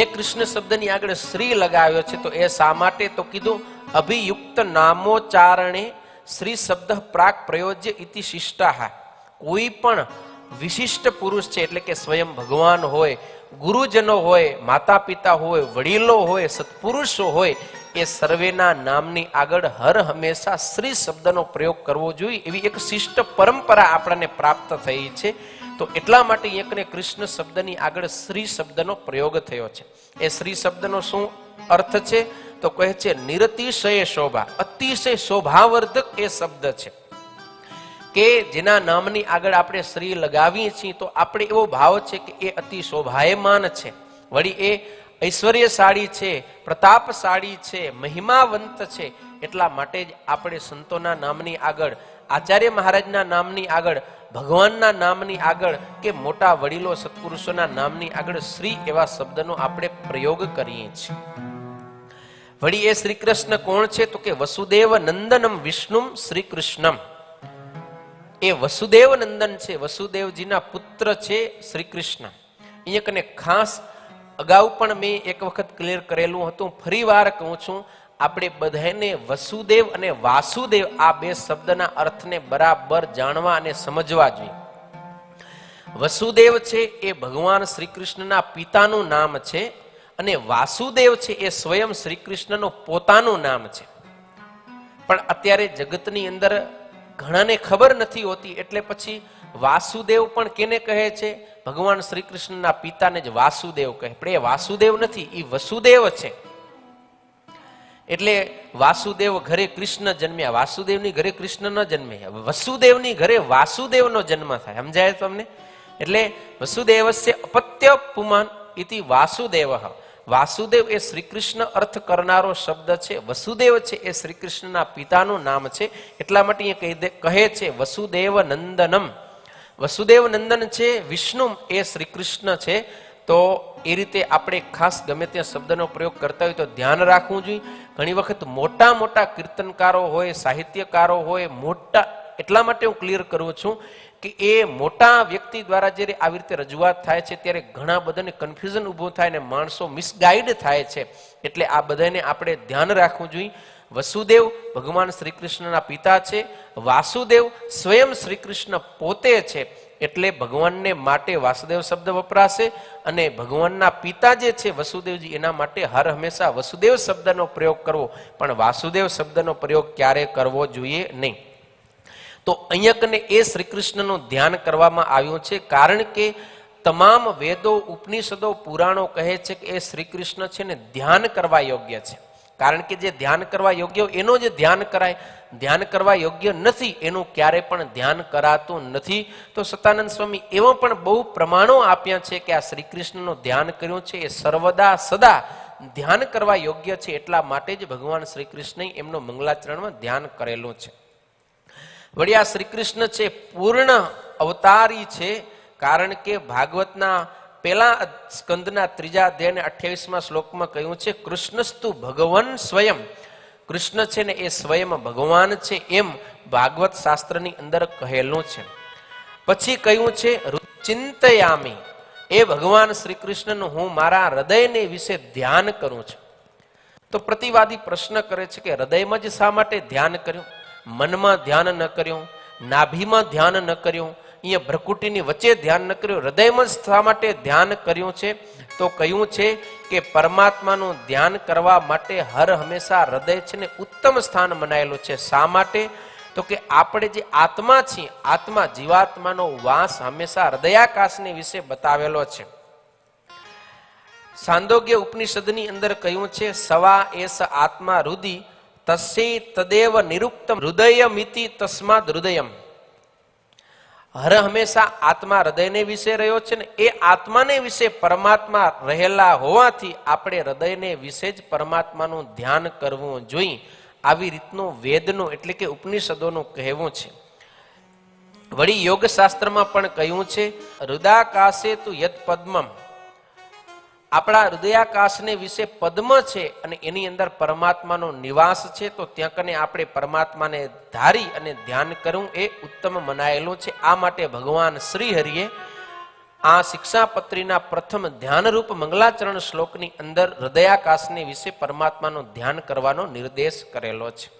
એ કૃષ્ણ શબ્દની આગળ શ્રી લગાવ્યો છે. તો એ શા માટે? તો કીધું અભિયુક્ત નામોચ્ચારણે શ્રી શબ્દ પ્રાક પ્રયોજ્ય ઇતિ શિષ્ટાહ. કોઈ પણ વિશિષ્ટ પુરુષ છે એટલે કે સ્વયં ભગવાન હોય, ગુરુજનો હોય, માતા પિતા હોય, વડીલો હોય, સત્પુરુષો હોય, એ સર્વેના નામની આગળ હર હંમેશા શ્રી શબ્દનો પ્રયોગ કરવો જોઈએ એવી એક શિષ્ટ પરંપરા આપણને પ્રાપ્ત થઈ છે. તો એટલા માટે એકને કૃષ્ણ શબ્દની આગળ શ્રી શબ્દનો પ્રયોગ થયો છે. એ શ્રી શબ્દનો શું અર્થ છે? તો કહે છે નિરતિશય શોભા, અતિશય શોભાવર્ધક એ શબ્દ છે કે જેના નામની આગળ આપણે શ્રી લગાવીએ છીએ તો આપણે એવો ભાવ છે કે એ અતિ શોભાયમાન છે, વળી એ ઐશ્વર્યશાળી છે, પ્રતાપશાળી છે, મહિમાવંત છે. એટલા માટે જ આપણે સંતોના નામની આગળ, આચાર્ય મહારાજના નામની આગળ, ભગવાનના નામની આગળ કે મોટા વડીલો સત્પુરુષોના નામની આગળ શ્રી એવા શબ્દનો આપણે પ્રયોગ કરીએ છીએ. વળી એ શ્રી કૃષ્ણ કોણ છે? તો કે વસુદેવ નંદનમ વિષ્ણુમ શ્રી કૃષ્ણમ. એ વસુદેવ નંદન છે, વસુદેવજીના પુત્ર છે શ્રી કૃષ્ણ. અહીંયા કને ખાસ અગાઉ પણ મેં એક વખત ક્લિયર કરેલું હતું, ફરી વાર કહું છું, આપણે બધાને વસુદેવ અને વાસુદેવ આ બે શબ્દના અર્થને બરાબર જાણવા અને સમજવા જોઈએ. વસુદેવ છે એ ભગવાન શ્રી કૃષ્ણના પિતાનું નામ છે અને વાસુદેવ છે એ સ્વયં શ્રી કૃષ્ણનું પોતાનું નામ છે. પણ અત્યારે જગતની અંદર ઘણાને ખબર નથી હોતી એટલે પછી વાસુદેવ પણ કેને કહે છે? ભગવાન શ્રી કૃષ્ણના પિતાને જ વાસુદેવ કહે. પણ એ વાસુદેવ નથી, એ વસુદેવ છે. એટલે વાસુદેવ ઘરે કૃષ્ણ જન્મ્યા, વાસુદેવની ઘરે કૃષ્ણ ન જન્મે, વસુદેવની ઘરે વાસુદેવનો જન્મ થાય. સમજાય તમને? એટલે વસુદેવસ્ય અપત્ય પુમાન ઇતિ વાસુદેવ. વાસુદેવ એ શ્રી કૃષ્ણ અર્થ કરનારો શબ્દ છે. વસુદેવ છે એ શ્રી કૃષ્ણના પિતાનું નામ છે. એટલા માટે કહે છે વસુદેવ નંદનમ. વસુદેવ નંદન છે, વિષ્ણુ એ શ્રી કૃષ્ણ છે. તો એ રીતે આપણે ખાસ ગમે ત્યાં શબ્દનો પ્રયોગ કરતા હોય તો ધ્યાન રાખવું જોઈએ. ઘણી વખત મોટા મોટા કીર્તનકારો હોય, સાહિત્યકારો હોય, મોટા, એટલા માટે હું ક્લિયર કરું છું કે એ મોટા વ્યક્તિ દ્વારા જ્યારે આવી રીતે રજૂઆત થાય છે ત્યારે ઘણા બધાને કન્ફ્યુઝન ઊભું થાય અને માણસો મિસગાઈડ થાય છે. એટલે આ બધાને આપણે ધ્યાન રાખવું જોઈએ. વસુદેવ ભગવાન શ્રી કૃષ્ણના પિતા છે, વાસુદેવ સ્વયં શ્રી કૃષ્ણ પોતે છે. એટલે ભગવાનને માટે વાસુદેવ શબ્દ વપરાશે અને ભગવાનના પિતા જે છે વસુદેવજી, એના માટે હર હંમેશા વસુદેવ શબ્દનો પ્રયોગ કરવો, પણ વાસુદેવ શબ્દનો પ્રયોગ ક્યારે કરવો જોઈએ નહીં. તો અહીંયા કને એ શ્રી કૃષ્ણનું ધ્યાન કરવામાં આવ્યું છે, કારણ કે તમામ વેદો, ઉપનિષદો, પુરાણો કહે છે કે એ શ્રી કૃષ્ણ છે ને ધ્યાન કરવા યોગ્ય છે. કારણ કે જે ધ્યાન કરવા યોગ્ય એનું જ ધ્યાન કરાય, ધ્યાન કરવા યોગ્ય નથી એનું ક્યારે પણ ધ્યાન કરાતું નથી. તો સતાનંદ સ્વામી એવા પણ બહુ પ્રમાણો આપ્યા છે કે આ શ્રી કૃષ્ણનું ધ્યાન કર્યું છે એ સર્વદા સદા ધ્યાન કરવા યોગ્ય છે. એટલા માટે જ ભગવાન શ્રી કૃષ્ણએ એમનું મંગલાચરણમાં ધ્યાન કરેલું છે. વળી આ શ્રી કૃષ્ણ છે પૂર્ણ અવતારી છે, કારણ કે ભાગવતના પેલા સ્કંદના 3 અધ્યાયના 28મા શ્લોકમાં કહ્યું છે કૃષ્ણસ્તુ ભગવાન સ્વયં. કૃષ્ણ છે ને એ સ્વયં ભગવાન છે એમ ભાગવત શાસ્ત્રની અંદર કહેલું છે. પછી કહ્યું છે ચિંતયામી, એ ભગવાન શ્રી કૃષ્ણનું હું મારા હૃદયને વિશે ધ્યાન કરું છું. તો પ્રતિવાદી પ્રશ્ન કરે છે કે હૃદયમાં જ શા માટે ધ્યાન કર્યું? મનમાં ધ્યાન ન કર્યું, નાભીમાં ધ્યાન ન કર્યું, અહીંયા ભ્રકુટીની વચ્ચે ધ્યાન ન કર્યું, હૃદયમાં શા માટે ધ્યાન કર્યું છે? તો કહ્યું છે કે પરમાત્માનું ધ્યાન કરવા માટે હર હંમેશા હૃદય છે ને ઉત્તમ સ્થાન મનાયેલું છે. શા માટે? તો કે આપણે જે આત્મા છીએ, આત્મા જીવાત્માનો વાસ હંમેશા હૃદયાકાશની વિશે બતાવેલો છે. છાંદોગ્ય ઉપનિષદની અંદર કહ્યું છે સવા એસ આત્મા હૃદિ તસ્ય તદેવ નિરુક્તમ હૃદયમિતિ તસ્માદ હૃદયમ. હર હંમેશા આત્મા હૃદયને વિશે રહ્યો છે ને એ આત્માને વિશે પરમાત્મા રહેલા હોવાથી આપણે હૃદયને વિશે જ પરમાત્માનું ધ્યાન કરવું જોઈએ. આવી રીતનું વેદનું એટલે કે ઉપનિષદોનું કહેવું છે. વળી યોગશાસ્ત્રમાં પણ કહ્યું છે હૃદયાકાશે તુ યદ પદ્મમ. આપણા હૃદયાકાશને વિશે પદ્મ છે અને એની અંદર પરમાત્માનો નિવાસ છે. તો ત્યાં કને આપણે પરમાત્માને ધારી અને ધ્યાન કરવું એ ઉત્તમ મનાયેલું છે. આ માટે ભગવાન શ્રી હરિએ આ શિક્ષાપત્રીના પ્રથમ ધ્યાનરૂપ મંગલાચરણ શ્લોકની અંદર હૃદયાકાશને વિશે પરમાત્માનું ધ્યાન કરવાનો નિર્દેશ કરેલો છે.